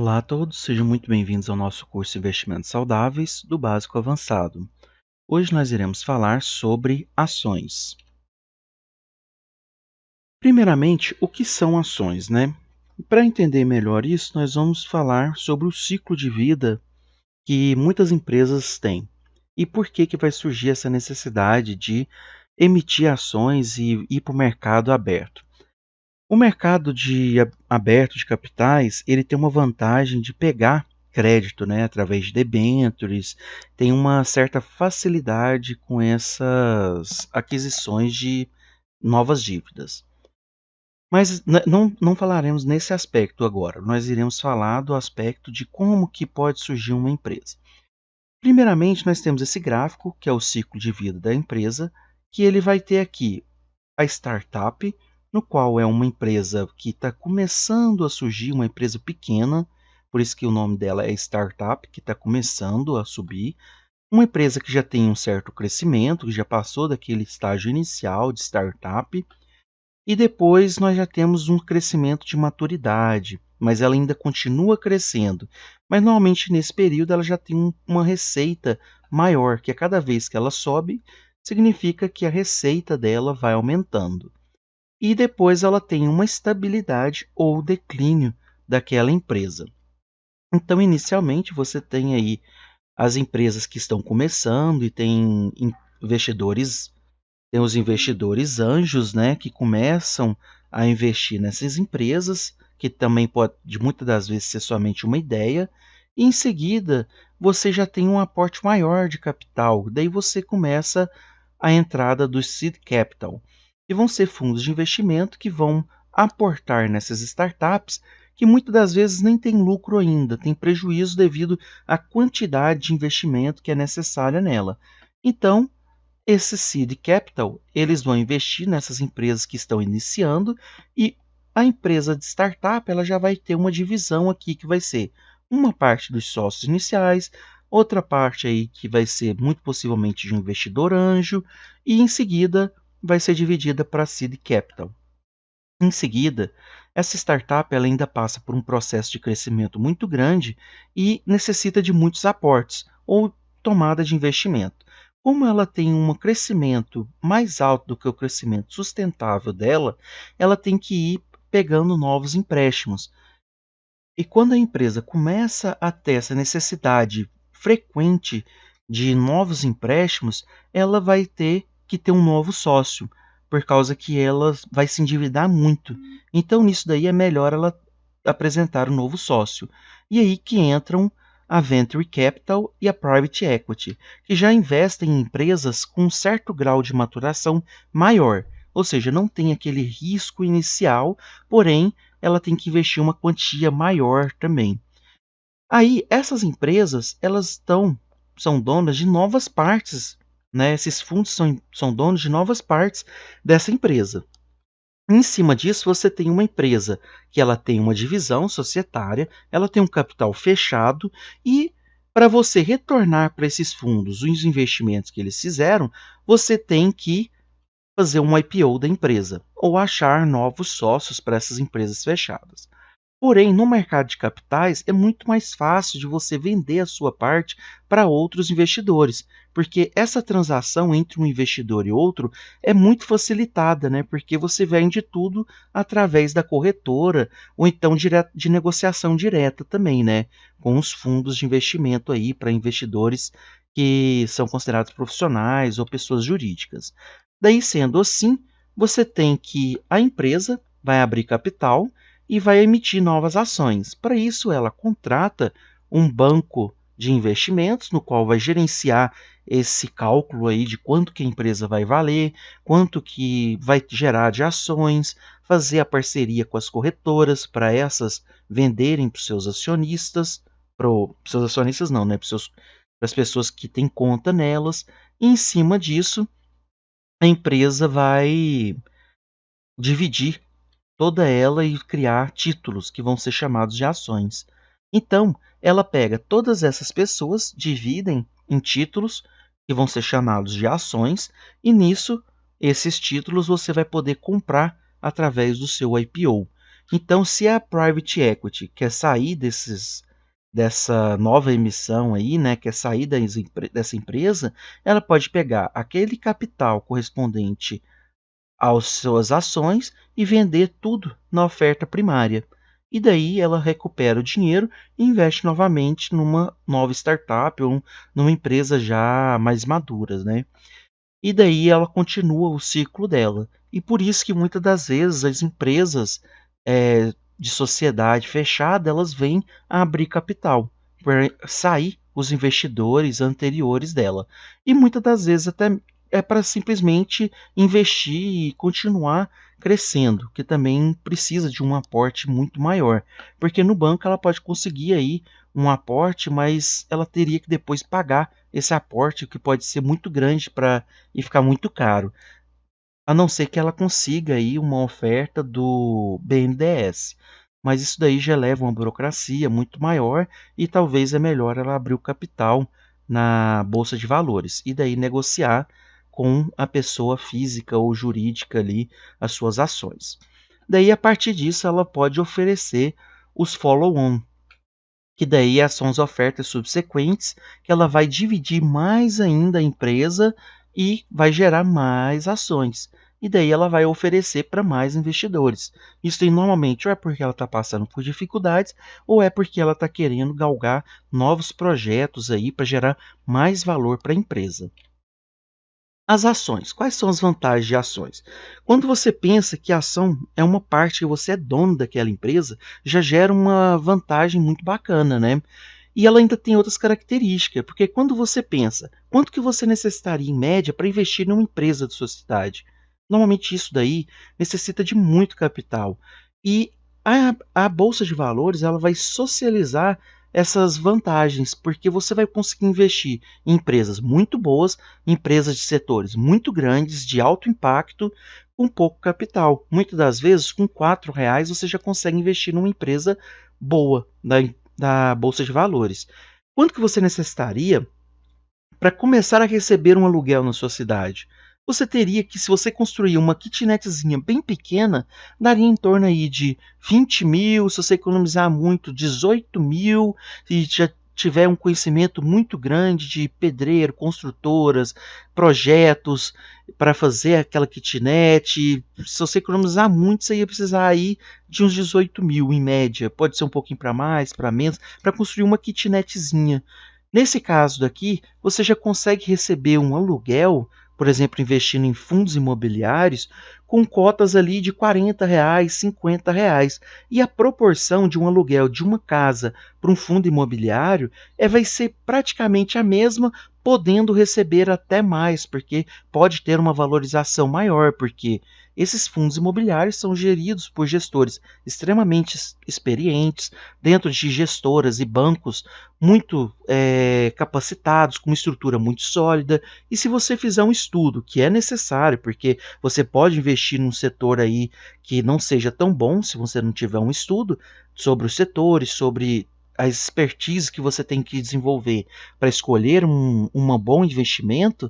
Olá a todos, sejam muito bem-vindos ao nosso curso Investimentos Saudáveis do Básico ao Avançado. Hoje nós iremos falar sobre ações. Primeiramente, o que são ações, né? Para entender melhor isso, nós vamos falar sobre o ciclo de vida que muitas empresas têm e por que vai surgir essa necessidade de emitir ações e ir para o mercado aberto. O mercado aberto de capitais, ele tem uma vantagem de pegar crédito, né, através de debêntures, tem uma certa facilidade com essas aquisições de novas dívidas. Mas não falaremos nesse aspecto agora, nós iremos falar do aspecto de como que pode surgir uma empresa. Primeiramente, nós temos esse gráfico, que é o ciclo de vida da empresa, que ele vai ter aqui a startup, no qual é uma empresa que está começando a surgir, uma empresa pequena, por isso que o nome dela é startup, que está começando a subir. Uma empresa que já tem um certo crescimento, que já passou daquele estágio inicial de startup. E depois nós já temos um crescimento de maturidade, mas ela ainda continua crescendo. Mas normalmente nesse período ela já tem uma receita maior, que a cada vez que ela sobe, significa que a receita dela vai aumentando. E depois ela tem uma estabilidade ou declínio daquela empresa. Então, inicialmente, você tem aí as empresas que estão começando e tem os investidores anjos, né, que começam a investir nessas empresas, que também pode, muitas das vezes, ser somente uma ideia, e em seguida você já tem um aporte maior de capital, daí você começa a entrada do seed capital, que vão ser fundos de investimento que vão aportar nessas startups que muitas das vezes nem tem lucro ainda, tem prejuízo devido à quantidade de investimento que é necessária nela. Então, esse seed capital, eles vão investir nessas empresas que estão iniciando e a empresa de startup, ela já vai ter uma divisão aqui que vai ser uma parte dos sócios iniciais, outra parte aí que vai ser muito possivelmente de um investidor anjo e em seguida vai ser dividida para seed capital. Em seguida, essa startup ela ainda passa por um processo de crescimento muito grande e necessita de muitos aportes ou tomada de investimento. Como ela tem um crescimento mais alto do que o crescimento sustentável dela, ela tem que ir pegando novos empréstimos. E quando a empresa começa a ter essa necessidade frequente de novos empréstimos, ela vai ter que ter um novo sócio, por causa que ela vai se endividar muito. Então, nisso daí é melhor ela apresentar um novo sócio. E aí que entram a Venture Capital e a Private Equity, que já investem em empresas com um certo grau de maturação maior, ou seja, não tem aquele risco inicial, porém ela tem que investir uma quantia maior também. Aí, essas empresas, são donas de novas partes, né? Esses fundos são donos de novas partes dessa empresa. Em cima disso, você tem uma empresa que ela tem uma divisão societária, ela tem um capital fechado e para você retornar para esses fundos os investimentos que eles fizeram, você tem que fazer um IPO da empresa ou achar novos sócios para essas empresas fechadas. Porém, no mercado de capitais é muito mais fácil de você vender a sua parte para outros investidores, porque essa transação entre um investidor e outro é muito facilitada, né? Porque você vende tudo através da corretora ou então de negociação direta também, né? Com os fundos de investimento aí para investidores que são considerados profissionais ou pessoas jurídicas. Daí, sendo assim, você tem que a empresa vai abrir capital e vai emitir novas ações. Para isso, ela contrata um banco de investimentos, no qual vai gerenciar esse cálculo aí de quanto que a empresa vai valer, quanto que vai gerar de ações, fazer a parceria com as corretoras para essas venderem para os seus acionistas, para os seus acionistas não, né, para as pessoas que têm conta nelas, e em cima disso, a empresa vai dividir toda ela e criar títulos que vão ser chamados de ações. Então, ela pega todas essas pessoas, dividem em títulos que vão ser chamados de ações, e nisso, esses títulos você vai poder comprar através do seu IPO. Então, se a private equity quer sair dessa nova emissão aí, né, quer sair dessa empresa, ela pode pegar aquele capital correspondente às suas ações e vender tudo na oferta primária. E daí ela recupera o dinheiro e investe novamente numa nova startup ou numa empresa já mais madura, né? E daí ela continua o ciclo dela. E por isso que muitas das vezes as empresas de sociedade fechada, elas vêm a abrir capital, para sair os investidores anteriores dela. E muitas das vezes até é para simplesmente investir e continuar crescendo, que também precisa de um aporte muito maior, porque no banco ela pode conseguir aí um aporte, mas ela teria que depois pagar esse aporte, que pode ser muito grande para e ficar muito caro, a não ser que ela consiga aí uma oferta do BNDES. Mas isso daí já leva uma burocracia muito maior e talvez é melhor ela abrir o capital na bolsa de valores e daí negociar com a pessoa física ou jurídica ali as suas ações. Daí a partir disso ela pode oferecer os follow-on, que daí são as ofertas subsequentes, que ela vai dividir mais ainda a empresa e vai gerar mais ações. E daí ela vai oferecer para mais investidores. Isso aí, normalmente ou é porque ela está passando por dificuldades ou é porque ela está querendo galgar novos projetos aí para gerar mais valor para a empresa. As ações. Quais são as vantagens de ações? Quando você pensa que a ação é uma parte que você é dono daquela empresa, já gera uma vantagem muito bacana, né? E ela ainda tem outras características, porque quando você pensa, quanto que você necessitaria em média para investir numa empresa de sua cidade? Normalmente isso daí necessita de muito capital. E a bolsa de valores, ela vai socializar essas vantagens, porque você vai conseguir investir em empresas muito boas, empresas de setores muito grandes, de alto impacto, com pouco capital. Muitas das vezes, com R$ 4 você já consegue investir numa empresa boa da Bolsa de Valores. Quanto que você necessitaria para começar a receber um aluguel na sua cidade? Você teria que, se você construir uma kitnetzinha bem pequena, daria em torno aí de 20 mil, se você economizar muito, 18 mil, e já tiver um conhecimento muito grande de pedreiro, construtoras, projetos para fazer aquela kitnet. Se você economizar muito, você ia precisar aí de uns 18 mil em média. Pode ser um pouquinho para mais, para menos, para construir uma kitnetzinha. Nesse caso daqui, você já consegue receber um aluguel, por exemplo, investindo em fundos imobiliários, com cotas ali de R$ 40, R$ 50. E a proporção de um aluguel de uma casa para um fundo imobiliário vai ser praticamente a mesma, podendo receber até mais, porque pode ter uma valorização maior, porque esses fundos imobiliários são geridos por gestores extremamente experientes, dentro de gestoras e bancos muito capacitados, com uma estrutura muito sólida. E se você fizer um estudo, que é necessário, porque você pode investir num setor aí que não seja tão bom, se você não tiver um estudo sobre os setores, sobre a expertise que você tem que desenvolver para escolher um bom investimento,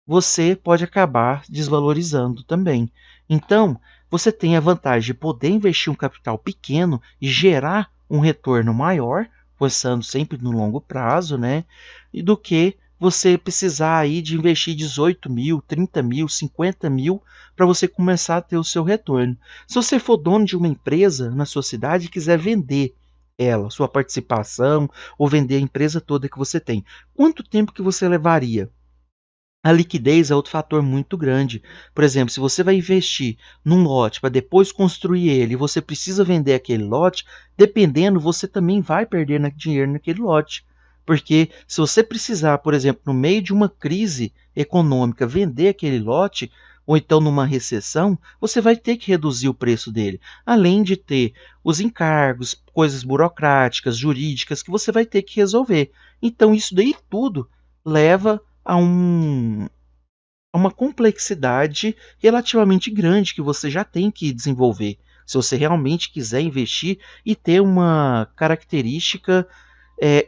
você pode acabar desvalorizando também. Então, você tem a vantagem de poder investir um capital pequeno e gerar um retorno maior, pensando sempre no longo prazo, né? E do que você precisar aí de investir 18 mil, 30 mil, 50 mil para você começar a ter o seu retorno. Se você for dono de uma empresa na sua cidade e quiser vender ela, sua participação, ou vender a empresa toda que você tem, quanto tempo que você levaria? A liquidez é outro fator muito grande. Por exemplo, se você vai investir num lote para depois construir ele e você precisa vender aquele lote, dependendo, você também vai perder dinheiro naquele lote. Porque se você precisar, por exemplo, no meio de uma crise econômica, vender aquele lote, ou então numa recessão, você vai ter que reduzir o preço dele. Além de ter os encargos, coisas burocráticas, jurídicas que você vai ter que resolver. Então, isso daí tudo leva a uma complexidade relativamente grande que você já tem que desenvolver, se você realmente quiser investir e ter uma característica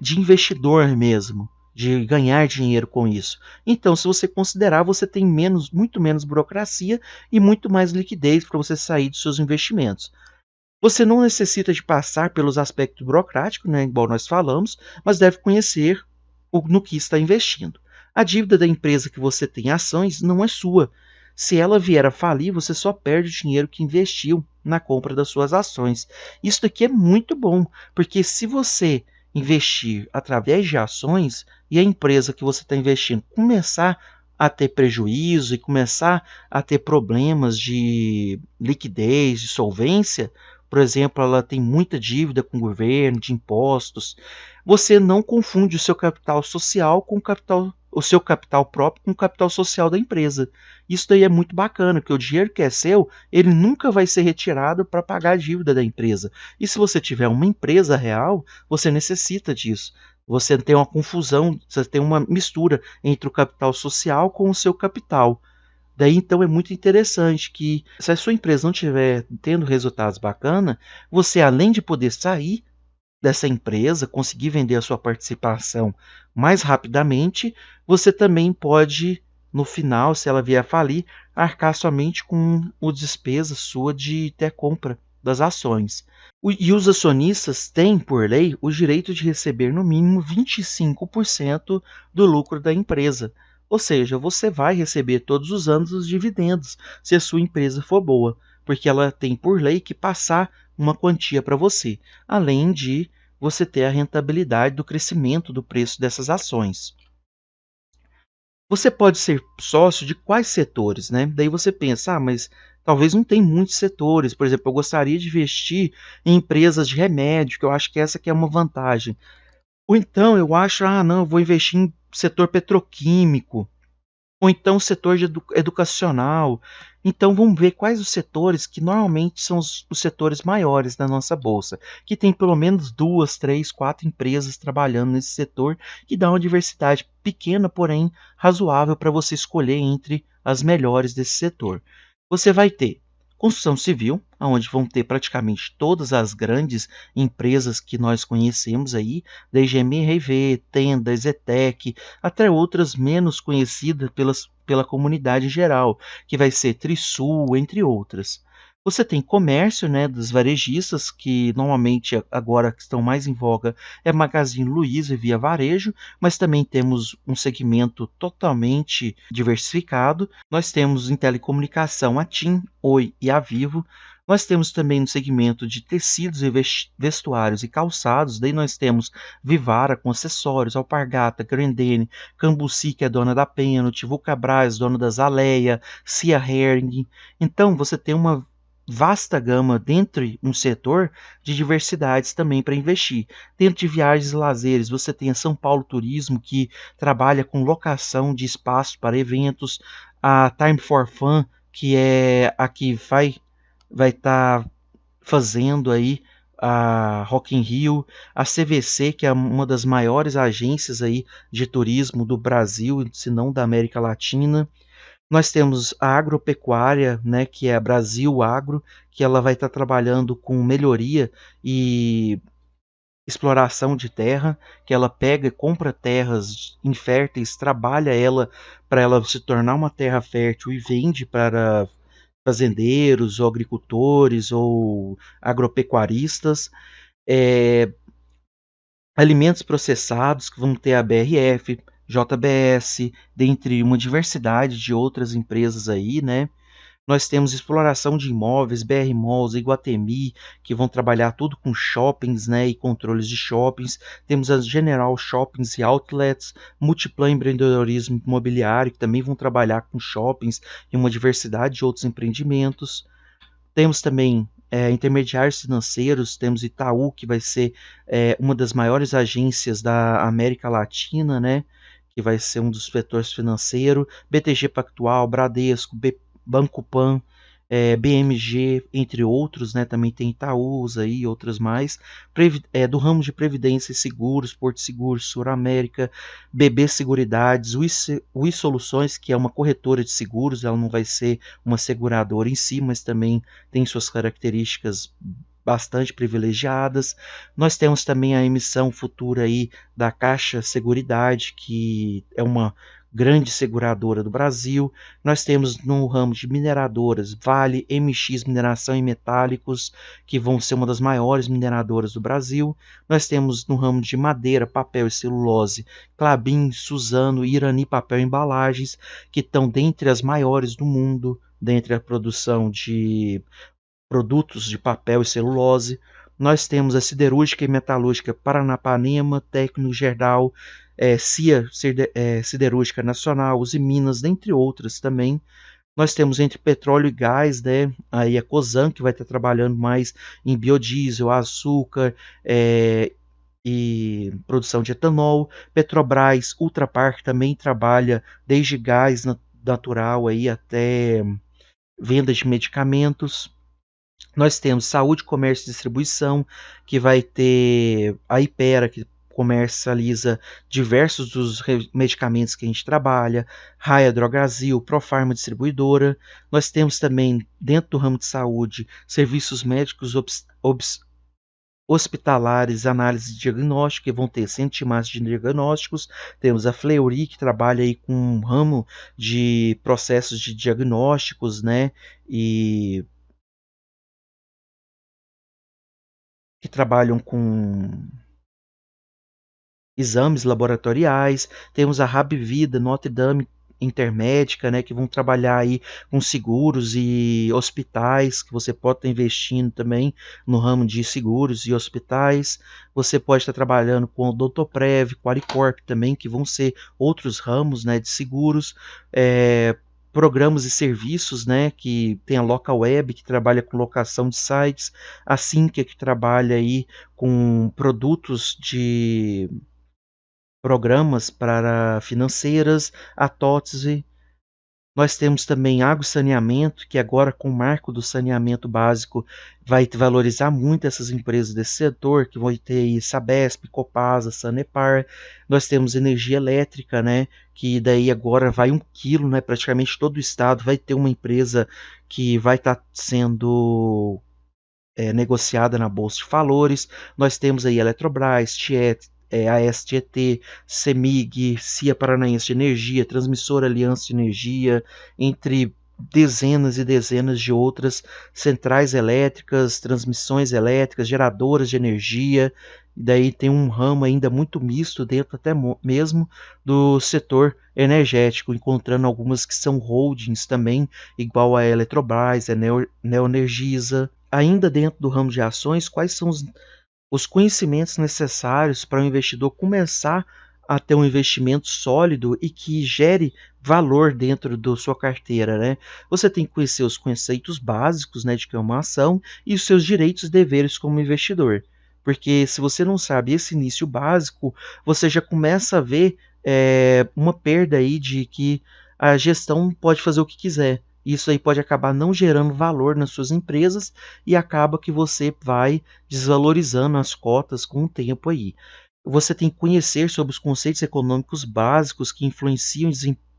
de investidor mesmo, de ganhar dinheiro com isso. Então, se você considerar, você tem muito menos burocracia e muito mais liquidez para você sair dos seus investimentos. Você não necessita de passar pelos aspectos burocráticos, né, igual nós falamos, mas deve conhecer no que está investindo. A dívida da empresa que você tem ações não é sua. Se ela vier a falir, você só perde o dinheiro que investiu na compra das suas ações. Isso daqui é muito bom, porque se você investir através de ações e a empresa que você está investindo começar a ter prejuízo e começar a ter problemas de liquidez, de solvência, por exemplo, ela tem muita dívida com o governo, de impostos, você não confunde o seu capital social com o seu capital próprio com o capital social da empresa. Isso daí é muito bacana, porque o dinheiro que é seu, ele nunca vai ser retirado para pagar a dívida da empresa. E se você tiver uma empresa real, você necessita disso. Você tem uma confusão, você tem uma mistura entre o capital social com o seu capital. Daí então é muito interessante que se a sua empresa não estiver tendo resultados bacanas, você além de poder sair dessa empresa, conseguir vender a sua participação mais rapidamente, você também pode, no final, se ela vier a falir, arcar somente com o despesa sua de ter compra das ações. E os acionistas têm, por lei, o direito de receber no mínimo 25% do lucro da empresa. Ou seja, você vai receber todos os anos os dividendos, se a sua empresa for boa, porque ela tem por lei que passar uma quantia para você, além de você ter a rentabilidade do crescimento do preço dessas ações. Você pode ser sócio de quais setores, né? Daí você pensa, mas talvez não tem muitos setores. Por exemplo, eu gostaria de investir em empresas de remédio, que eu acho que essa que é uma vantagem. Ou então eu acho, não, eu vou investir em setor petroquímico, ou então setor de educacional. Então vamos ver quais os setores que normalmente são os setores maiores da nossa bolsa, que tem pelo menos 2, 3, 4 empresas trabalhando nesse setor, que dá uma diversidade pequena, porém razoável para você escolher entre as melhores desse setor. Você vai ter construção civil, onde vão ter praticamente todas as grandes empresas que nós conhecemos aí, desde MRV, Tenda, Zetec, até outras menos conhecidas pela comunidade em geral, que vai ser Trisul, entre outras. Você tem comércio, né, dos varejistas, que normalmente agora que estão mais em voga é Magazine Luiza e Via Varejo, mas também temos um segmento totalmente diversificado. Nós temos em telecomunicação a TIM, Oi e a Vivo. Nós temos também no segmento de tecidos e vestuários e calçados, daí nós temos Vivara com acessórios, Alpargata, Grendene, Cambuci, que é dona da Pênalti, Vulcabras, dona da Zaleia, Cia Hering. Então você tem uma vasta gama dentro de um setor de diversidades também para investir. Dentro de viagens e lazeres, você tem a São Paulo Turismo, que trabalha com locação de espaço para eventos, a Time for Fun, que é a que vai estar fazendo aí a Rock in Rio, a CVC, que é uma das maiores agências aí de turismo do Brasil, se não da América Latina. Nós temos a agropecuária, né, que é a Brasil Agro, que ela vai estar trabalhando com melhoria e exploração de terra, que ela pega e compra terras inférteis, trabalha ela para ela se tornar uma terra fértil e vende para fazendeiros ou agricultores ou agropecuaristas. É, alimentos processados, que vão ter a BRF, JBS, dentre uma diversidade de outras empresas aí, né? Nós temos exploração de imóveis, BR Malls, Iguatemi, que vão trabalhar tudo com shoppings, né, e controles de shoppings. Temos as General Shoppings e Outlets, Multiplan Empreendedorismo Imobiliário, que também vão trabalhar com shoppings e uma diversidade de outros empreendimentos. Temos também intermediários financeiros, temos Itaú, que vai ser uma das maiores agências da América Latina, né? Que vai ser um dos vetores financeiros, BTG Pactual, Bradesco, Banco Pan, BMG, entre outros, né? Também tem Itaús aí, outras mais, do ramo de previdência e seguros, Porto Seguros, Suramérica, BB Seguridades, UI Soluções, que é uma corretora de seguros, ela não vai ser uma seguradora em si, mas também tem suas características bastante privilegiadas. Nós temos também a emissão futura aí da Caixa Seguridade, que é uma grande seguradora do Brasil. Nós temos no ramo de mineradoras, Vale, MX Mineração e Metálicos, que vão ser uma das maiores mineradoras do Brasil. Nós temos no ramo de madeira, papel e celulose, Klabin, Suzano, Irani Papel e Embalagens, que estão dentre as maiores do mundo, dentre a produção de produtos de papel e celulose. Nós temos a siderúrgica e metalúrgica Paranapanema, Tecno-Gerdau, CIA Siderúrgica Nacional, Usiminas, dentre outras também. Nós temos entre petróleo e gás, né, aí a Cosan, que vai estar trabalhando mais em biodiesel, açúcar, e produção de etanol. Petrobras, Ultrapar, que também trabalha desde gás natural aí até venda de medicamentos. Nós temos saúde, comércio e distribuição, que vai ter a Ipera, que comercializa diversos dos medicamentos que a gente trabalha, Raia Drogasil, Profarma Distribuidora. Nós temos também, dentro do ramo de saúde, serviços médicos hospitalares, análise de diagnóstico, que vão ter centros de massa de diagnósticos. Temos a Fleury, que trabalha aí com um ramo de processos de diagnósticos, né, e que trabalham com exames laboratoriais. Temos a Rabvida, Notre Dame Intermédica, né, que vão trabalhar aí com seguros e hospitais, que você pode estar investindo também no ramo de seguros e hospitais. Você pode estar trabalhando com o Odontoprev, Qualicorp também, que vão ser outros ramos, né, de seguros. Programas e serviços, né, que tem a Localweb, que trabalha com locação de sites, a Sinqia, que trabalha aí com produtos de programas para financeiras, a Totsi. Nós temos também água e saneamento, que agora com o marco do saneamento básico vai valorizar muito essas empresas desse setor, que vão ter aí Sabesp, Copasa, Sanepar. Nós temos energia elétrica, né, que daí agora vai 1 quilo, né, praticamente todo o estado vai ter uma empresa que vai estar sendo negociada na Bolsa de Valores. Nós temos aí Eletrobras, Tiet, AES Tietê, CEMIG, CIA Paranaense de Energia, Transmissora Aliança de Energia, entre dezenas e dezenas de outras centrais elétricas, transmissões elétricas, geradoras de energia. E daí tem um ramo ainda muito misto dentro até mesmo do setor energético, encontrando algumas que são holdings também, igual a Eletrobras, a Neoenergisa. Ainda dentro do ramo de ações, quais são os conhecimentos necessários para o investidor começar a ter um investimento sólido e que gere valor dentro da sua carteira, né? Você tem que conhecer os conceitos básicos, né, de que é uma ação e os seus direitos e deveres como investidor. Porque se você não sabe esse início básico, você já começa a ver uma perda aí de que a gestão pode fazer o que quiser. Isso aí pode acabar não gerando valor nas suas empresas e acaba que você vai desvalorizando as cotas com o tempo aí. Você tem que conhecer sobre os conceitos econômicos básicos que influenciam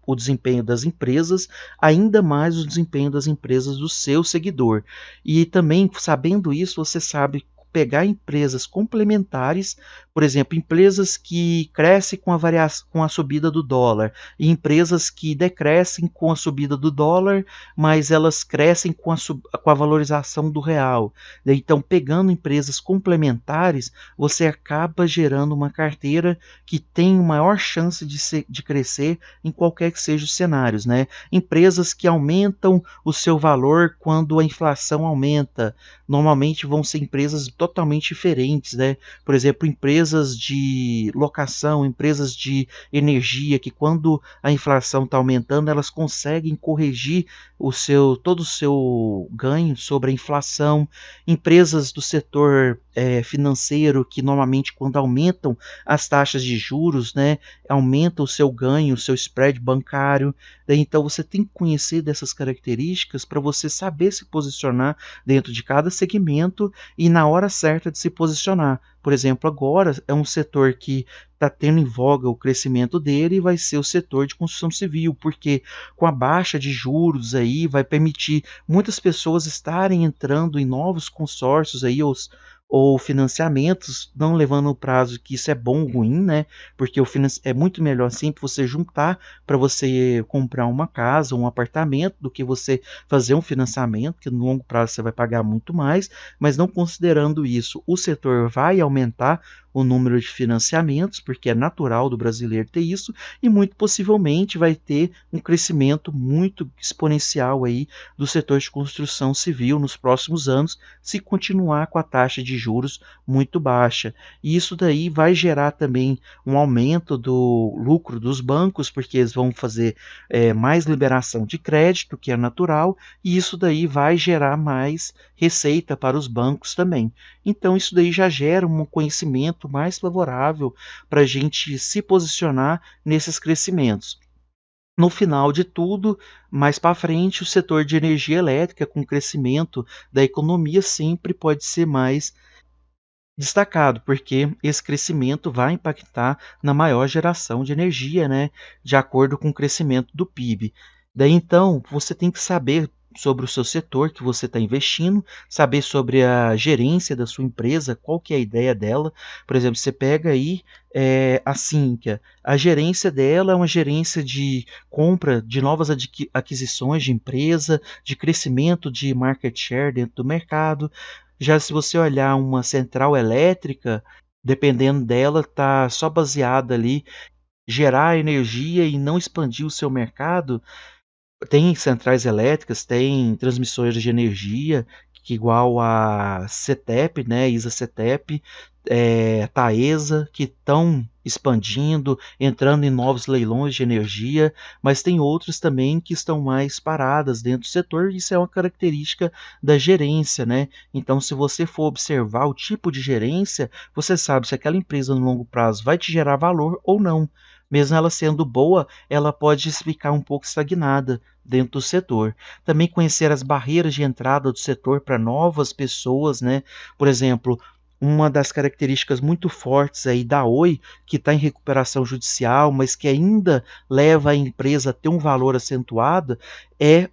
o desempenho das empresas, ainda mais o desempenho das empresas do seu seguidor. E também, sabendo isso, você sabe pegar empresas complementares, por exemplo, empresas que crescem com a subida do dólar, e empresas que decrescem com a subida do dólar, mas elas crescem com a valorização do real. Então, pegando empresas complementares, você acaba gerando uma carteira que tem maior chance de crescer em qualquer que seja os cenários, né? Empresas que aumentam o seu valor quando a inflação aumenta, normalmente vão ser empresas totalmente diferentes, né? Por exemplo, empresas de locação, empresas de energia, que quando a inflação está aumentando, elas conseguem corrigir todo o seu ganho sobre a inflação. Empresas do setor financeiro, que normalmente quando aumentam as taxas de juros, né, aumenta o seu ganho, o seu spread bancário. Então você tem que conhecer dessas características para você saber se posicionar dentro de cada segmento e na hora certa de se posicionar. Por exemplo, agora é um setor que está tendo em voga o crescimento dele e vai ser o setor de construção civil, porque com a baixa de juros aí vai permitir muitas pessoas estarem entrando em novos consórcios aí, ou financiamentos, não levando o prazo que isso é bom ou ruim, né, porque é muito melhor sempre você juntar para você comprar uma casa, um apartamento, do que você fazer um financiamento, que no longo prazo você vai pagar muito mais, mas não considerando isso, o setor vai aumentar o número de financiamentos, porque é natural do brasileiro ter isso, e muito possivelmente vai ter um crescimento muito exponencial aí do setor de construção civil nos próximos anos, se continuar com a taxa de juros muito baixa. E isso daí vai gerar também um aumento do lucro dos bancos, porque eles vão fazer mais liberação de crédito, que é natural, e isso daí vai gerar mais receita para os bancos também. Então, isso daí já gera um conhecimento mais favorável para a gente se posicionar nesses crescimentos. No final de tudo, mais para frente, o setor de energia elétrica, com o crescimento da economia, sempre pode ser mais destacado, porque esse crescimento vai impactar na maior geração de energia, né, de acordo com o crescimento do PIB. Daí então, você tem que saber sobre o seu setor que você está investindo, saber sobre a gerência da sua empresa, qual que é a ideia dela. Por exemplo, você pega aí a Sinqia, a gerência dela é uma gerência de compra de novas aquisições de empresa, de crescimento de market share dentro do mercado. Já se você olhar uma central elétrica, dependendo dela, tá só baseada ali, gerar energia e não expandir o seu mercado. Tem centrais elétricas, tem transmissores de energia, que igual a CETEP, né, ISA-CETEP, Taesa, que estão expandindo, entrando em novos leilões de energia, mas tem outros também que estão mais paradas dentro do setor, e isso é uma característica da gerência, né? Então, se você for observar o tipo de gerência, você sabe se aquela empresa no longo prazo vai te gerar valor ou não. Mesmo ela sendo boa, ela pode ficar um pouco estagnada dentro do setor. Também conhecer as barreiras de entrada do setor para novas pessoas, né? Por exemplo, uma das características muito fortes aí da Oi, que está em recuperação judicial, mas que ainda leva a empresa a ter um valor acentuado, é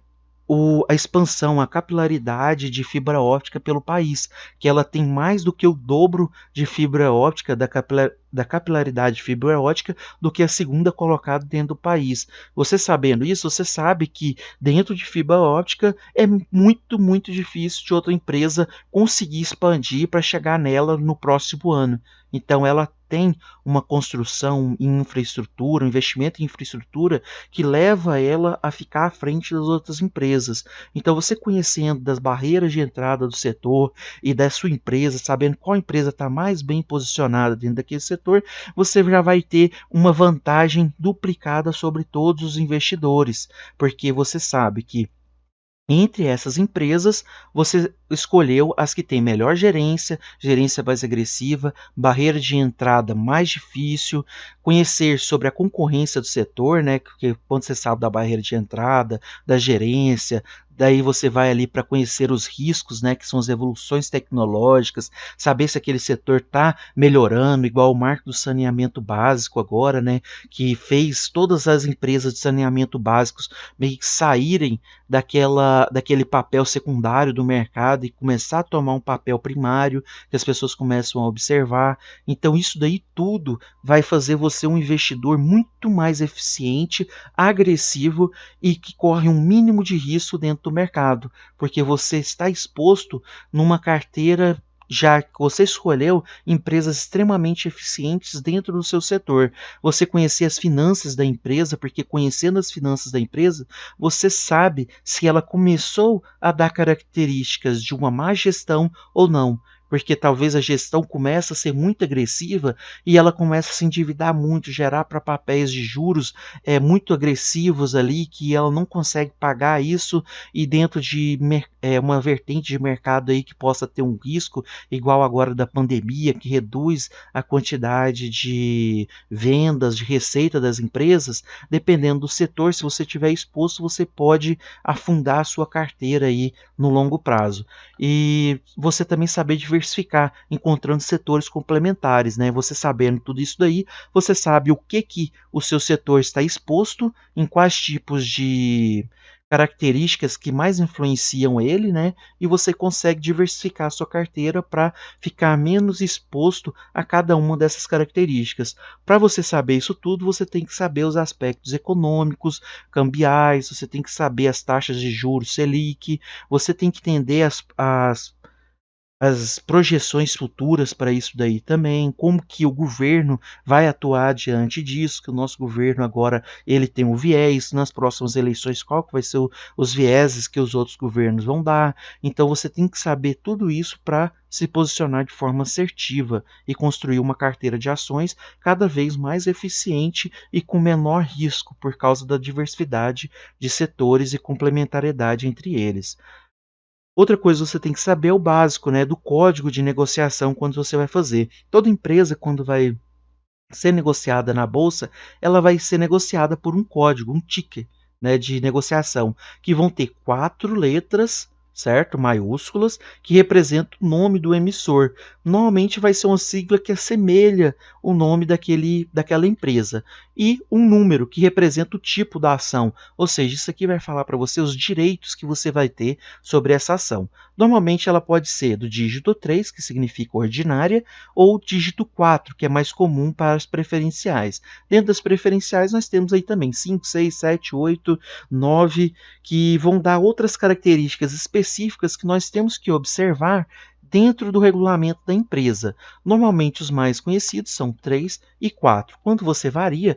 a expansão, a capilaridade de fibra óptica pelo país, que ela tem mais do que o dobro de fibra óptica, da capilaridade de fibra óptica, do que a segunda colocada dentro do país. Você sabendo isso, você sabe que dentro de fibra óptica é muito, muito difícil de outra empresa conseguir expandir para chegar nela no próximo ano. Então ela tem uma construção em infraestrutura, um investimento em infraestrutura que leva ela a ficar à frente das outras empresas. Então, você conhecendo das barreiras de entrada do setor e da sua empresa, sabendo qual empresa está mais bem posicionada dentro daquele setor, você já vai ter uma vantagem duplicada sobre todos os investidores, porque você sabe que entre essas empresas, você escolheu as que têm melhor gerência, gerência mais agressiva, barreira de entrada mais difícil, conhecer sobre a concorrência do setor, né? Porque quando você sabe da barreira de entrada, da gerência, daí você vai ali para conhecer os riscos, né? Que são as evoluções tecnológicas, saber se aquele setor está melhorando, igual o marco do saneamento básico agora, né? Que fez todas as empresas de saneamento básicos meio que saírem daquele papel secundário do mercado e começar a tomar um papel primário que as pessoas começam a observar. Então isso daí tudo vai fazer você um investidor muito mais eficiente, agressivo e que corre um mínimo de risco dentro do mercado, porque você está exposto numa carteira, já que você escolheu empresas extremamente eficientes dentro do seu setor. Você conhecer as finanças da empresa, porque conhecendo as finanças da empresa, você sabe se ela começou a dar características de uma má gestão ou não. Porque talvez a gestão comece a ser muito agressiva e ela começa a se endividar muito, gerar para papéis de juros muito agressivos ali, que ela não consegue pagar isso, e dentro de uma vertente de mercado aí que possa ter um risco, igual agora da pandemia, que reduz a quantidade de vendas, de receita das empresas. Dependendo do setor, se você tiver exposto, você pode afundar a sua carteira aí no longo prazo. E você também saber diversificar, encontrando setores complementares, né? Você sabendo tudo isso daí, você sabe o que o seu setor está exposto, em quais tipos de características que mais influenciam ele, né? E você consegue diversificar a sua carteira para ficar menos exposto a cada uma dessas características. Para você saber isso tudo, você tem que saber os aspectos econômicos, cambiais, você tem que saber as taxas de juros Selic, você tem que entender as projeções futuras para isso daí também, como que o governo vai atuar diante disso, que o nosso governo agora ele tem um viés, nas próximas eleições qual que vai ser os vieses que os outros governos vão dar. Então você tem que saber tudo isso para se posicionar de forma assertiva e construir uma carteira de ações cada vez mais eficiente e com menor risco por causa da diversidade de setores e complementariedade entre eles. Outra coisa que você tem que saber é o básico, né, do código de negociação quando você vai fazer. Toda empresa, quando vai ser negociada na bolsa, ela vai ser negociada por um código, um ticker, né, de negociação, que vão ter 4 letras, certo? Maiúsculas, que representam o nome do emissor. Normalmente vai ser uma sigla que assemelha o nome daquela empresa. E um número que representa o tipo da ação. Ou seja, isso aqui vai falar para você os direitos que você vai ter sobre essa ação. Normalmente ela pode ser do dígito 3, que significa ordinária, ou dígito 4, que é mais comum para as preferenciais. Dentro das preferenciais nós temos aí também 5, 6, 7, 8, 9, que vão dar outras características específicas que nós temos que observar dentro do regulamento da empresa. Normalmente os mais conhecidos são 3 e 4. Quando você varia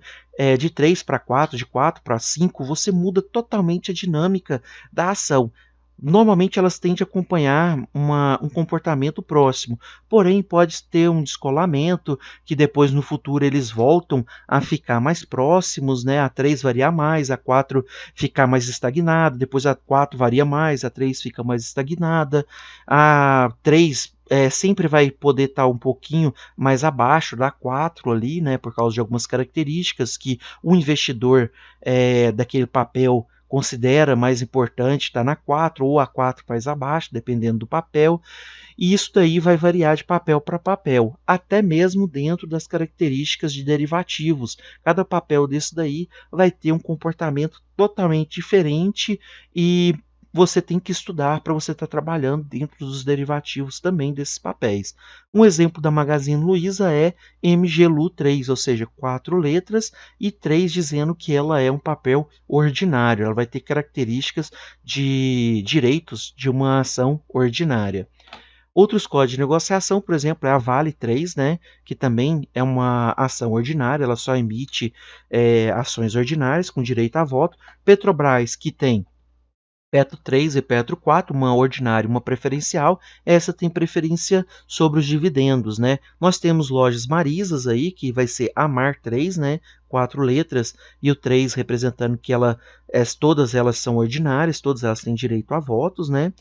de 3 para 4, de 4 para 5, você muda totalmente a dinâmica da ação. Normalmente elas tendem a acompanhar um comportamento próximo, porém pode ter um descolamento que depois no futuro eles voltam a ficar mais próximos, né? A 3 varia mais, a 4 ficar mais estagnada, depois a 4 varia mais, a 3 fica mais estagnada, a 3 sempre vai poder estar um pouquinho mais abaixo da 4 ali, né? Por causa de algumas características que o investidor daquele papel considera mais importante estar na 4 ou a 4 mais abaixo, dependendo do papel, e isso daí vai variar de papel para papel, até mesmo dentro das características de derivativos. Cada papel desse daí vai ter um comportamento totalmente diferente e você tem que estudar para você estar trabalhando dentro dos derivativos também desses papéis. Um exemplo da Magazine Luiza é MGLU3, ou seja, 4 letras e 3 dizendo que ela é um papel ordinário, ela vai ter características de direitos de uma ação ordinária. Outros códigos de negociação, por exemplo, é a Vale 3, né, que também é uma ação ordinária, ela só emite ações ordinárias com direito a voto. Petrobras, que tem Petro 3 e Petro 4, uma ordinária e uma preferencial, essa tem preferência sobre os dividendos, né? Nós temos lojas Marisas aí, que vai ser a Mar 3, né? 4 letras, e o 3 representando que todas elas são ordinárias, todas elas têm direito a votos, né?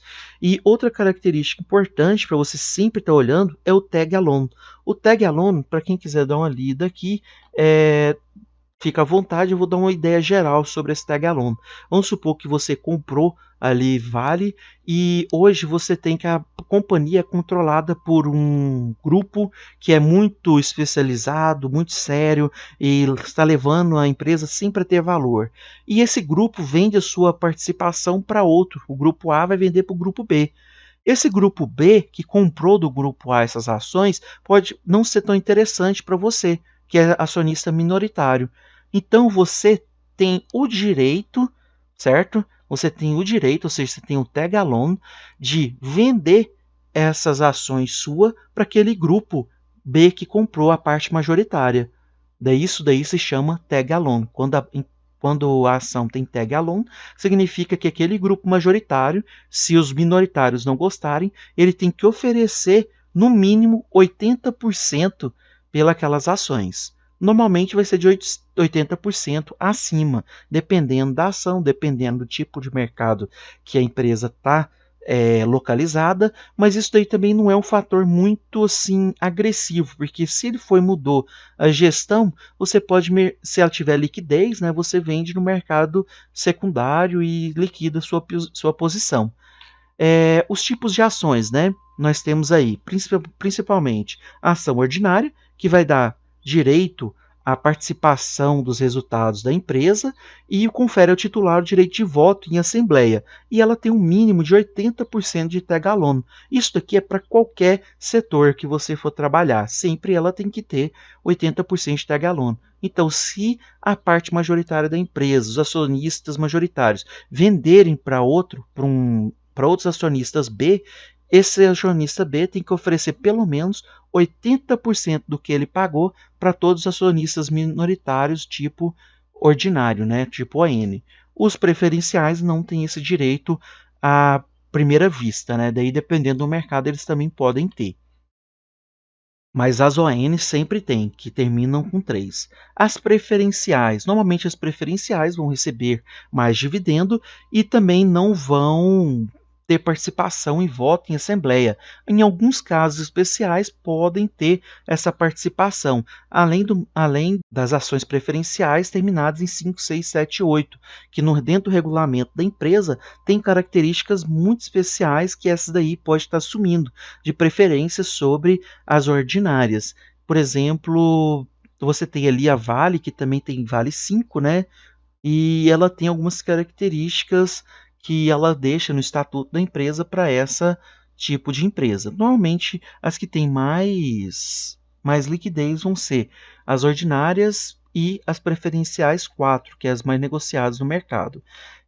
E outra característica importante para você sempre estar olhando é o tag alone. O tag alone, para quem quiser dar uma lida aqui, fica à vontade, eu vou dar uma ideia geral sobre esse tag alone. Vamos supor que você comprou ali Vale e hoje você tem que a companhia é controlada por um grupo que é muito especializado, muito sério e está levando a empresa sempre a ter valor. E esse grupo vende a sua participação para outro. O grupo A vai vender para o grupo B. Esse grupo B, que comprou do grupo A essas ações, pode não ser tão interessante para você, que é acionista minoritário. Então você tem o direito, certo? Você tem o direito, ou seja, você tem o tag alone de vender essas ações sua para aquele grupo B que comprou a parte majoritária. Daí isso daí se chama tag alone. Quando a ação tem tag alone, significa que aquele grupo majoritário, se os minoritários não gostarem, ele tem que oferecer no mínimo 80% pelas ações. Normalmente vai ser de 80% acima, dependendo da ação, dependendo do tipo de mercado que a empresa está localizada, mas isso daí também não é um fator muito assim agressivo, porque se ele mudou a gestão, você pode, se ela tiver liquidez, né, você vende no mercado secundário e liquida sua posição. Os tipos de ações, né? Nós temos aí principalmente a ação ordinária, que vai dar direito a participação dos resultados da empresa e confere ao titular o direito de voto em assembleia. E ela tem um mínimo de 80% de TH-LON. Isso daqui é para qualquer setor que você for trabalhar. Sempre ela tem que ter 80% de TH-LON. Então, se a parte majoritária da empresa, os acionistas majoritários, venderem para outros acionistas B, esse acionista B tem que oferecer pelo menos 80% do que ele pagou para todos os acionistas minoritários tipo ordinário, né? Tipo ON. Os preferenciais não têm esse direito à primeira vista, né? Daí, dependendo do mercado, eles também podem ter. Mas as ONs sempre tem, que terminam com 3. As preferenciais, normalmente as preferenciais vão receber mais dividendo e também não vão ter participação e voto em assembleia. Em alguns casos especiais podem ter essa participação, além das ações preferenciais terminadas em 5, 6, 7 e 8, que dentro do regulamento da empresa tem características muito especiais que essas daí pode estar assumindo, de preferência sobre as ordinárias. Por exemplo, você tem ali a Vale, que também tem Vale 5, né? E ela tem algumas características que ela deixa no estatuto da empresa para essa tipo de empresa. Normalmente, as que têm mais liquidez vão ser as ordinárias e as preferenciais 4, que é as mais negociadas no mercado.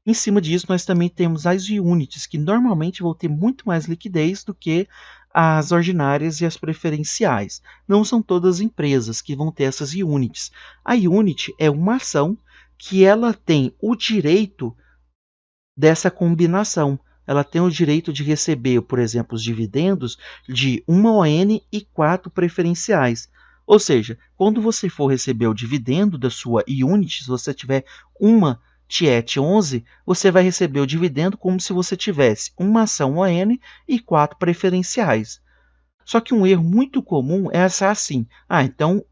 Em cima disso, nós também temos as units, que normalmente vão ter muito mais liquidez do que as ordinárias e as preferenciais. Não são todas as empresas que vão ter essas units. A unit é uma ação que ela tem o direito dessa combinação. Ela tem o direito de receber, por exemplo, os dividendos de uma ON e 4 preferenciais. Ou seja, quando você for receber o dividendo da sua unit, se você tiver uma TIET 11, você vai receber o dividendo como se você tivesse uma ação ON e 4 preferenciais. Só que um erro muito comum é achar assim: então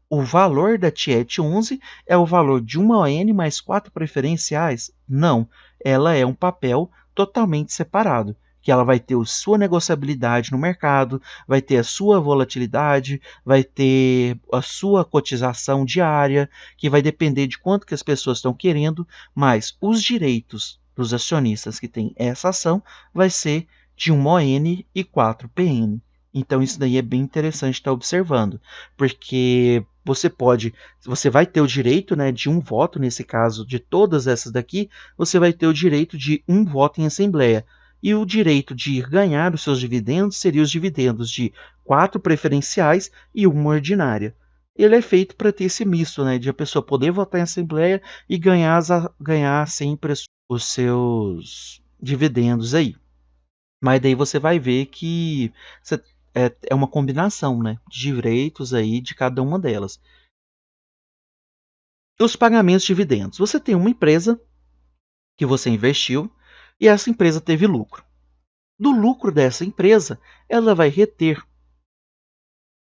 o valor da TIET 11 é o valor de uma ON mais 4 preferenciais? Não, ela é um papel totalmente separado, que ela vai ter a sua negociabilidade no mercado, vai ter a sua volatilidade, vai ter a sua cotização diária, que vai depender de quanto que as pessoas estão querendo, mas os direitos dos acionistas que têm essa ação vai ser de uma ON e 4 PN. Então isso daí é bem interessante estar observando, porque você vai ter o direito, né, de um voto, nesse caso de todas essas daqui, você vai ter o direito de um voto em assembleia. E o direito de ganhar os seus dividendos seria os dividendos de 4 preferenciais e uma ordinária. Ele é feito para ter esse misto, né, de a pessoa poder votar em assembleia e ganhar sempre os seus dividendos aí. Mas daí você vai ver que é uma combinação, né, de direitos aí de cada uma delas. Os pagamentos de dividendos. Você tem uma empresa que você investiu e essa empresa teve lucro. Do lucro dessa empresa, ela vai reter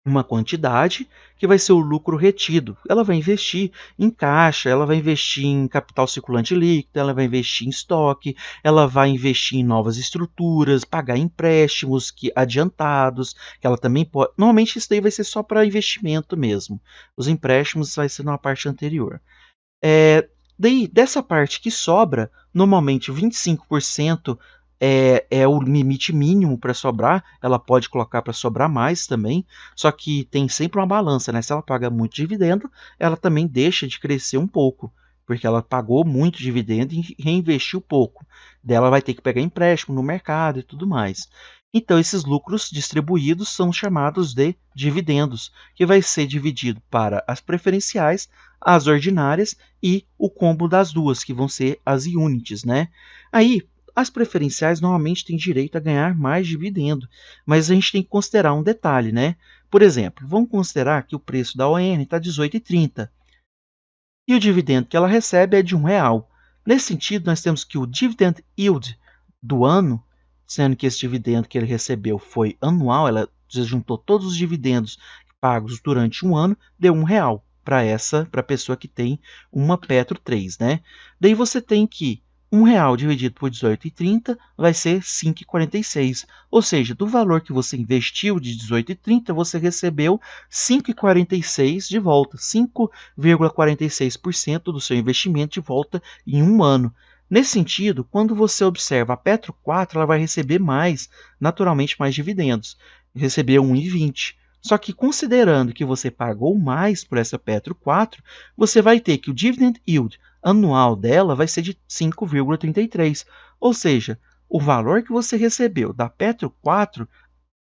uma quantidade que vai ser o lucro retido. Ela vai investir em caixa, ela vai investir em capital circulante líquido, ela vai investir em estoque, ela vai investir em novas estruturas, pagar empréstimos adiantados, que ela também pode. Normalmente isso daí vai ser só para investimento mesmo. Os empréstimos vai ser na parte anterior. Daí, dessa parte que sobra, normalmente 25% é o limite mínimo para sobrar. Ela pode colocar para sobrar mais também, só que tem sempre uma balança, né? Se ela paga muito dividendo, ela também deixa de crescer um pouco, porque ela pagou muito dividendo e reinvestiu pouco. Daí ela vai ter que pegar empréstimo no mercado e tudo mais. Então, esses lucros distribuídos são chamados de dividendos, que vai ser dividido para as preferenciais, as ordinárias e o combo das duas, que vão ser as units, né? Aí, as preferenciais normalmente têm direito a ganhar mais dividendo, mas a gente tem que considerar um detalhe, né? Por exemplo, vamos considerar que o preço da ON está 18,30 e o dividendo que ela recebe é de R$ 1. Nesse sentido, nós temos que o dividend yield do ano, sendo que esse dividendo que ele recebeu foi anual, ela juntou todos os dividendos pagos durante um ano, deu R$ 1 para a pessoa que tem uma Petro 3, né? Daí você tem que R$ 1 dividido por 18,30 vai ser 5,46. Ou seja, do valor que você investiu de 18,30, você recebeu 5,46 de volta, 5,46% do seu investimento de volta em um ano. Nesse sentido, quando você observa a Petro 4, ela vai receber mais, naturalmente mais dividendos, recebeu 1,20. Só que considerando que você pagou mais por essa Petro 4, você vai ter que o dividend yield anual dela vai ser de 5,33. Ou seja, o valor que você recebeu da Petro 4,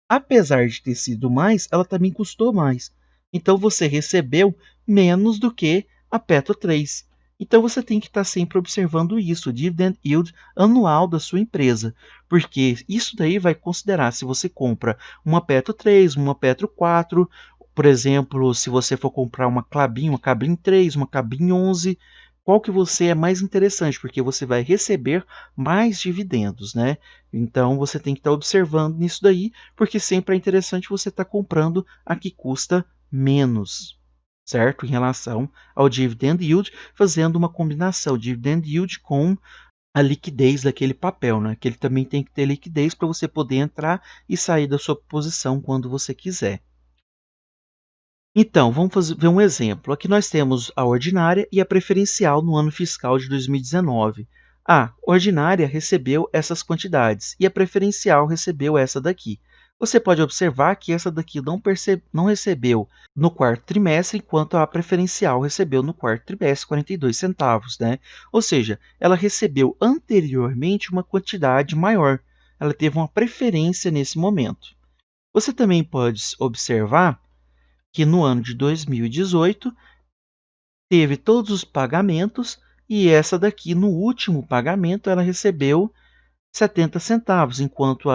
apesar de ter sido mais, ela também custou mais. Então você recebeu menos do que a Petro 3. Então você tem que estar sempre observando isso, o dividend yield anual da sua empresa, porque isso daí vai considerar se você compra uma Petro 3, uma Petro 4, por exemplo, se você for comprar uma Klabin 3, uma Klabin 11, qual que você é mais interessante, porque você vai receber mais dividendos, né? Então você tem que estar observando nisso daí, porque sempre é interessante você estar comprando a que custa menos, certo? Em relação ao dividend yield, fazendo uma combinação dividend yield com a liquidez daquele papel, né? Que ele também tem que ter liquidez para você poder entrar e sair da sua posição quando você quiser. Então, vamos ver um exemplo. Aqui nós temos a ordinária e a preferencial no ano fiscal de 2019. A ordinária recebeu essas quantidades e a preferencial recebeu essa daqui. Você pode observar que essa daqui não recebeu no quarto trimestre, enquanto a preferencial recebeu no quarto trimestre 42 centavos, né? Ou seja, ela recebeu anteriormente uma quantidade maior. Ela teve uma preferência nesse momento. Você também pode observar que no ano de 2018 teve todos os pagamentos e essa daqui, no último pagamento, ela recebeu 70 centavos, enquanto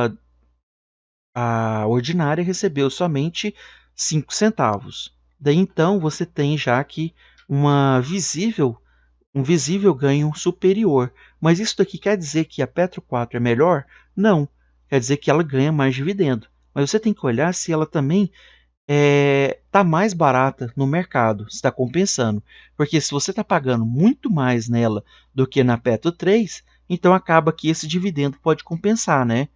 a ordinária recebeu somente 5 centavos. Daí então você tem já aqui um visível ganho superior. Mas isso daqui quer dizer que a Petro 4 é melhor? Não. Quer dizer que ela ganha mais dividendo. Mas você tem que olhar se ela também tá mais barata no mercado, está compensando. Porque se você está pagando muito mais nela do que na Petro 3, então acaba que esse dividendo pode compensar, né?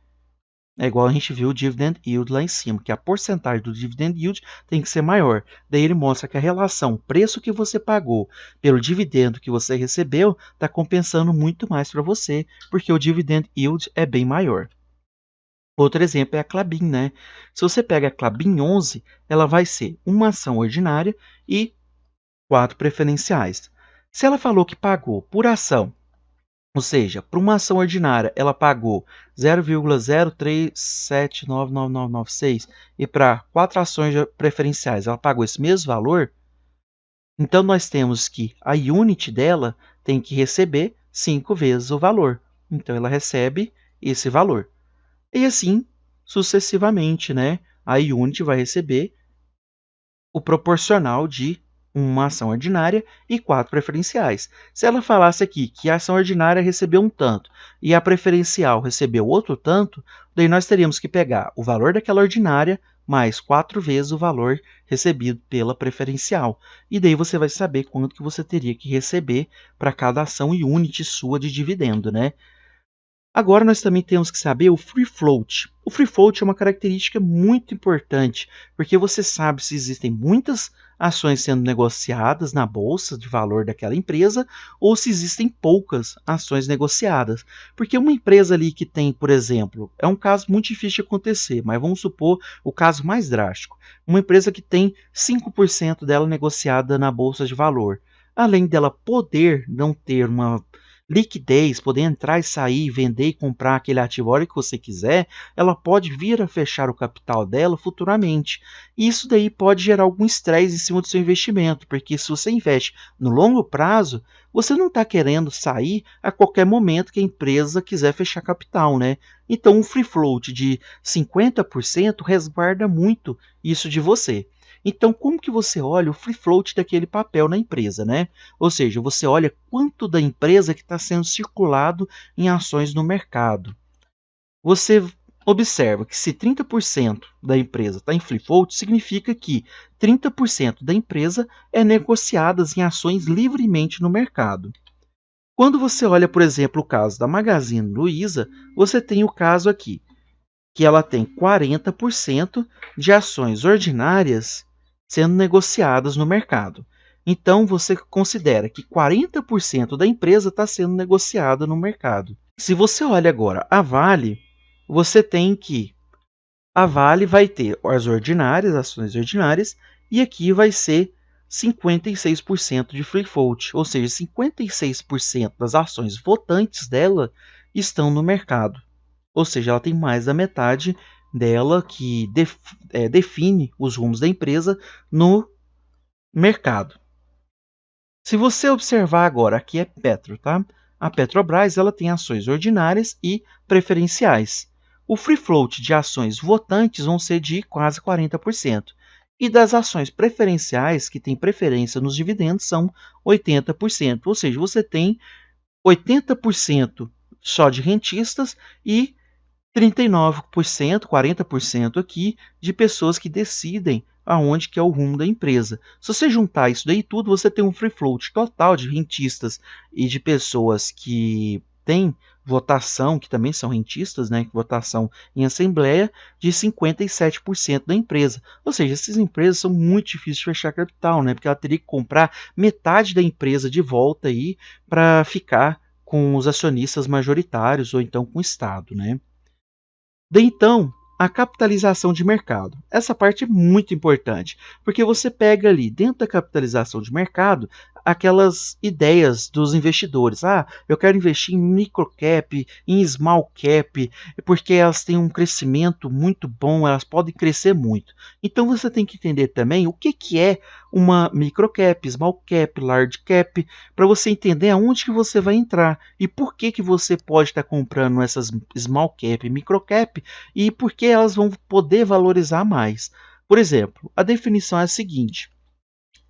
É igual a gente viu o dividend yield lá em cima, que a porcentagem do dividend yield tem que ser maior. Daí ele mostra que a relação preço que você pagou pelo dividendo que você recebeu está compensando muito mais para você, porque o dividend yield é bem maior. Outro exemplo é a Klabin, né? Se você pega a Klabin 11, ela vai ser uma ação ordinária e 4 preferenciais. Se ela falou que pagou por ação, ou seja, para uma ação ordinária ela pagou 0,0379996 e para 4 ações preferenciais ela pagou esse mesmo valor, então nós temos que a unit dela tem que receber 5 vezes o valor. Então ela recebe esse valor. E assim sucessivamente, né? A unit vai receber o proporcional de uma ação ordinária e 4 preferenciais. Se ela falasse aqui que a ação ordinária recebeu um tanto e a preferencial recebeu outro tanto, daí nós teríamos que pegar o valor daquela ordinária mais 4 vezes o valor recebido pela preferencial. E daí você vai saber quanto que você teria que receber para cada ação e unit sua de dividendo, né? Agora nós também temos que saber o free float. O free float é uma característica muito importante, porque você sabe se existem muitas ações sendo negociadas na bolsa de valor daquela empresa ou se existem poucas ações negociadas. Porque uma empresa ali que tem, por exemplo, é um caso muito difícil de acontecer, mas vamos supor o caso mais drástico. Uma empresa que tem 5% dela negociada na bolsa de valor. Além dela poder não ter uma liquidez, poder entrar e sair, vender e comprar aquele ativo a hora que você quiser, ela pode vir a fechar o capital dela futuramente. E isso daí pode gerar algum estresse em cima do seu investimento, porque se você investe no longo prazo, você não está querendo sair a qualquer momento que a empresa quiser fechar capital, né? Então, um free float de 50% resguarda muito isso de você. Então, como que você olha o free float daquele papel na empresa, né? Ou seja, você olha quanto da empresa que está sendo circulado em ações no mercado. Você observa que se 30% da empresa está em free float, significa que 30% da empresa é negociada em ações livremente no mercado. Quando você olha, por exemplo, o caso da Magazine Luiza, você tem o caso aqui, que ela tem 40% de ações ordinárias sendo negociadas no mercado. Então, você considera que 40% da empresa está sendo negociada no mercado. Se você olha agora a Vale, você tem que a Vale vai ter as ordinárias, ações ordinárias, e aqui vai ser 56% de free float, ou seja, 56% das ações votantes dela estão no mercado. Ou seja, ela tem mais da metade dela que define os rumos da empresa no mercado. Se você observar agora, aqui é Petro, tá? A Petrobras ela tem ações ordinárias e preferenciais. O free float de ações votantes vão ser de quase 40%. E das ações preferenciais, que têm preferência nos dividendos, são 80%. Ou seja, você tem 80% só de rentistas e 39%, 40% aqui de pessoas que decidem aonde que é o rumo da empresa. Se você juntar isso daí tudo, você tem um free float total de rentistas e de pessoas que têm votação, que também são rentistas, né, votação em assembleia, de 57% da empresa. Ou seja, essas empresas são muito difíceis de fechar capital, né, porque ela teria que comprar metade da empresa de volta aí para ficar com os acionistas majoritários ou então com o Estado, né? Daí então, a capitalização de mercado. Essa parte é muito importante, porque você pega ali dentro da capitalização de mercado aquelas ideias dos investidores. Ah, eu quero investir em microcap, em small cap, porque elas têm um crescimento muito bom, elas podem crescer muito. Então você tem que entender também o que é uma microcap, small cap, large cap, para você entender aonde que você vai entrar e por que você pode estar comprando essas small cap e micro cap e por que elas vão poder valorizar mais. Por exemplo, a definição é a seguinte: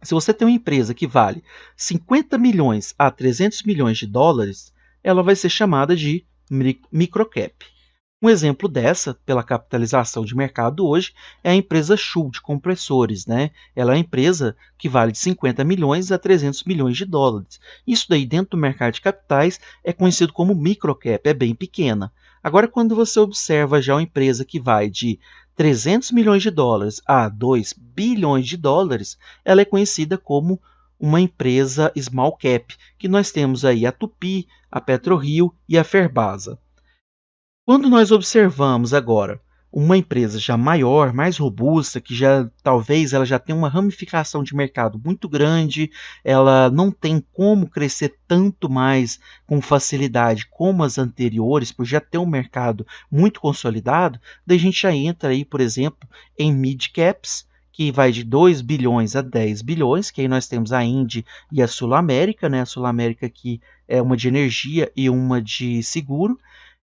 se você tem uma empresa que vale 50 milhões a 300 milhões de dólares, ela vai ser chamada de microcap. Um exemplo dessa, pela capitalização de mercado hoje, é a empresa Schuld Compressores, né? Ela é uma empresa que vale de 50 milhões a 300 milhões de dólares. Isso daí dentro do mercado de capitais é conhecido como microcap, é bem pequena. Agora, quando você observa já uma empresa que vai de 300 milhões de dólares a 2 bilhões de dólares, ela é conhecida como uma empresa small cap, que nós temos aí a Tupi, a PetroRio e a Ferbasa. Quando nós observamos agora uma empresa já maior, mais robusta, que já talvez ela já tenha uma ramificação de mercado muito grande, ela não tem como crescer tanto mais com facilidade como as anteriores, por já ter um mercado muito consolidado, daí a gente já entra aí, por exemplo, em mid caps, que vai de 2 bilhões a 10 bilhões, que aí nós temos a Indy e a Sul América, né? A Sul América aqui é uma de energia e uma de seguro.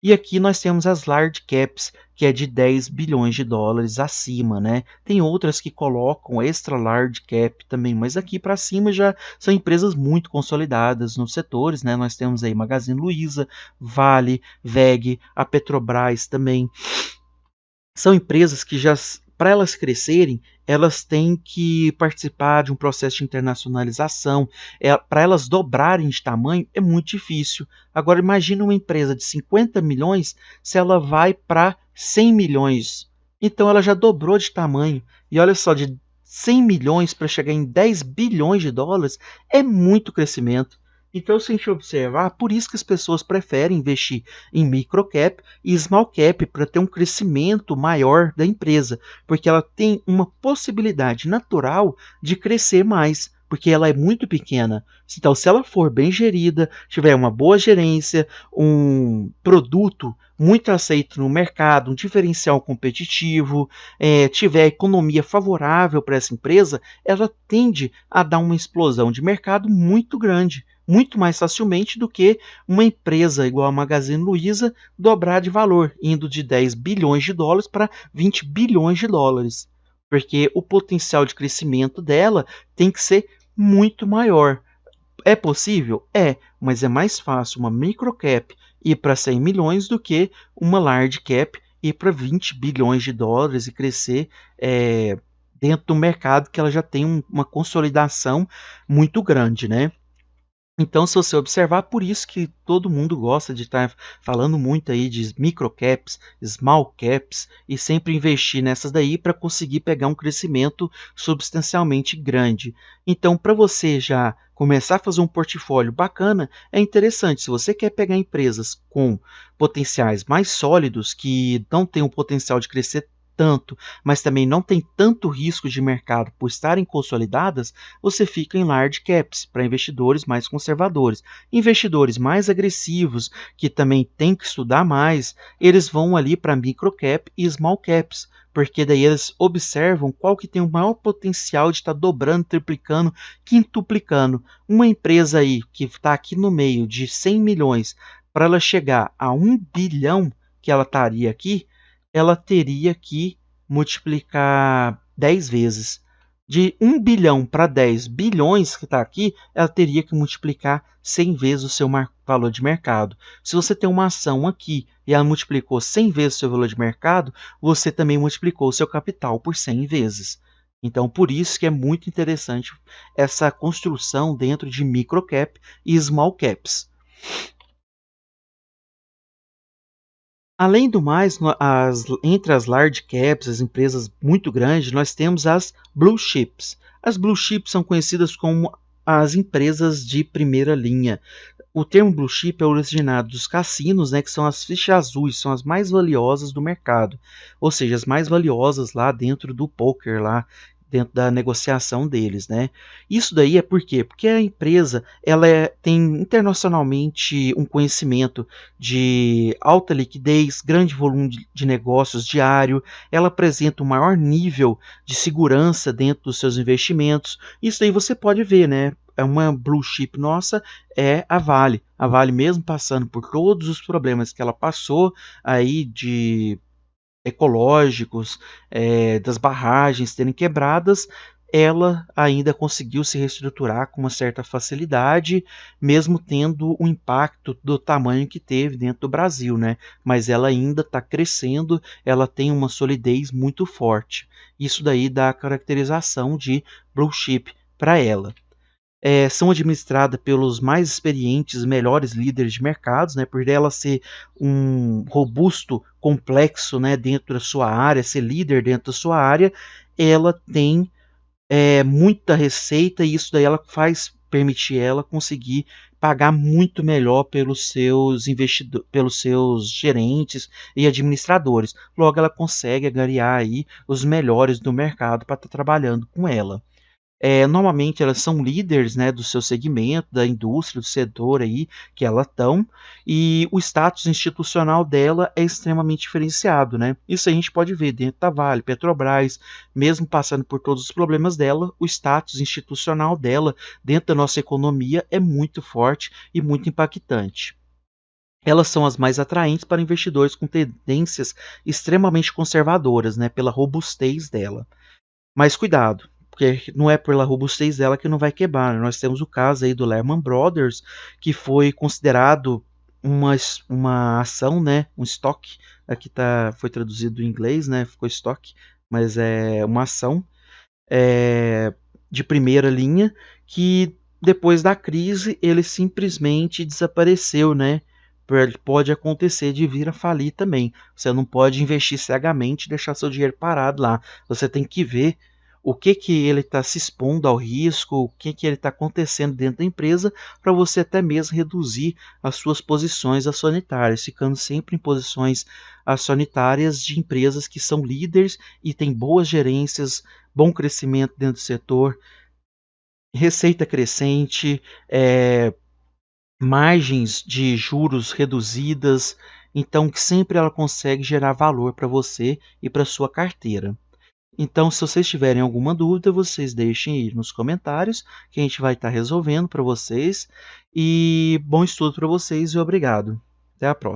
E aqui nós temos as large caps, que é de 10 bilhões de dólares acima, né? Tem outras que colocam extra large cap também, mas aqui para cima já são empresas muito consolidadas nos setores, né? Nós temos aí Magazine Luiza, Vale, WEG, a Petrobras também. São empresas que já, para elas crescerem, elas têm que participar de um processo de internacionalização. Para elas dobrarem de tamanho é muito difícil. Agora imagine uma empresa de 50 milhões se ela vai para 100 milhões. Então ela já dobrou de tamanho. E olha só, de 100 milhões para chegar em 10 bilhões de dólares é muito crescimento. Então, se a gente observar, por isso que as pessoas preferem investir em microcap e small cap para ter um crescimento maior da empresa, porque ela tem uma possibilidade natural de crescer mais, porque ela é muito pequena. Então, se ela for bem gerida, tiver uma boa gerência, um produto muito aceito no mercado, um diferencial competitivo, tiver economia favorável para essa empresa, ela tende a dar uma explosão de mercado muito grande, muito mais facilmente do que uma empresa igual a Magazine Luiza dobrar de valor, indo de 10 bilhões de dólares para 20 bilhões de dólares. Porque o potencial de crescimento dela tem que ser muito maior. É possível? É, mas é mais fácil uma microcap ir para 100 milhões do que uma large cap ir para 20 bilhões de dólares e crescer dentro do mercado que ela já tem uma consolidação muito grande, né? Então, se você observar, por isso que todo mundo gosta de estar falando muito aí de micro caps, small caps e sempre investir nessas daí para conseguir pegar um crescimento substancialmente grande. Então, para você já começar a fazer um portfólio bacana, é interessante. Se você quer pegar empresas com potenciais mais sólidos, que não têm o potencial de crescer tanto, mas também não tem tanto risco de mercado por estarem consolidadas, você fica em large caps para investidores mais conservadores. Investidores mais agressivos, que também têm que estudar mais, eles vão ali para micro cap e small caps, porque daí eles observam qual que tem o maior potencial de estar dobrando, triplicando, quintuplicando. Uma empresa aí que está aqui no meio de 100 milhões, para ela chegar a 1 bilhão que ela estaria aqui, ela teria que multiplicar 10 vezes. De 1 bilhão para 10 bilhões que está aqui, ela teria que multiplicar 100 vezes o seu valor de mercado. Se você tem uma ação aqui e ela multiplicou 100 vezes o seu valor de mercado, você também multiplicou o seu capital por 100 vezes. Então, por isso que é muito interessante essa construção dentro de microcap e small caps. Além do mais, entre as large caps, as empresas muito grandes, nós temos as blue chips. As blue chips são conhecidas como as empresas de primeira linha. O termo blue chip é originado dos cassinos, né, que são as fichas azuis, são as mais valiosas do mercado, ou seja, as mais valiosas lá dentro do poker, lá dentro da negociação deles, né? Isso daí é por quê? Porque a empresa tem internacionalmente um conhecimento de alta liquidez, grande volume de negócios diário, ela apresenta um maior nível de segurança dentro dos seus investimentos. Isso aí você pode ver, né? É uma blue chip nossa, é a Vale. A Vale, mesmo passando por todos os problemas que ela passou aí de ecológicos, das barragens terem quebradas, ela ainda conseguiu se reestruturar com uma certa facilidade, mesmo tendo o impacto do tamanho que teve dentro do Brasil, né? Mas ela ainda está crescendo, ela tem uma solidez muito forte. Isso daí dá a caracterização de blue chip para ela. São administradas pelos mais experientes, melhores líderes de mercados, né, por ela ser um robusto, complexo, né, dentro da sua área, ser líder dentro da sua área, ela tem muita receita e isso daí ela permitir ela conseguir pagar muito melhor pelos seus investidores, pelos seus gerentes e administradores. Logo, ela consegue angariar aí os melhores do mercado para estar trabalhando com ela. Normalmente elas são líderes, né, do seu segmento, da indústria, do setor aí que elas estão, e o status institucional dela é extremamente diferenciado, né? Isso a gente pode ver dentro da Vale, Petrobras, mesmo passando por todos os problemas dela, o status institucional dela dentro da nossa economia é muito forte e muito impactante. Elas são as mais atraentes para investidores com tendências extremamente conservadoras, né, pela robustez dela. Mas cuidado, porque não é pela robustez dela que não vai quebrar, né? Nós temos o caso aí do Lehman Brothers, que foi considerado uma ação, né, um estoque, aqui foi traduzido em inglês, né, ficou estoque, mas é uma ação é, de primeira linha que depois da crise ele simplesmente desapareceu, né? Pode acontecer de vir a falir também. Você não pode investir cegamente e deixar seu dinheiro parado lá. Você tem que ver o que que ele está se expondo ao risco, o que que ele está acontecendo dentro da empresa, para você até mesmo reduzir as suas posições acionárias, ficando sempre em posições acionárias de empresas que são líderes e têm boas gerências, bom crescimento dentro do setor, receita crescente, margens de juros reduzidas, então que sempre ela consegue gerar valor para você e para sua carteira. Então, se vocês tiverem alguma dúvida, vocês deixem aí nos comentários, que a gente vai estar resolvendo para vocês. E bom estudo para vocês e obrigado. Até a próxima.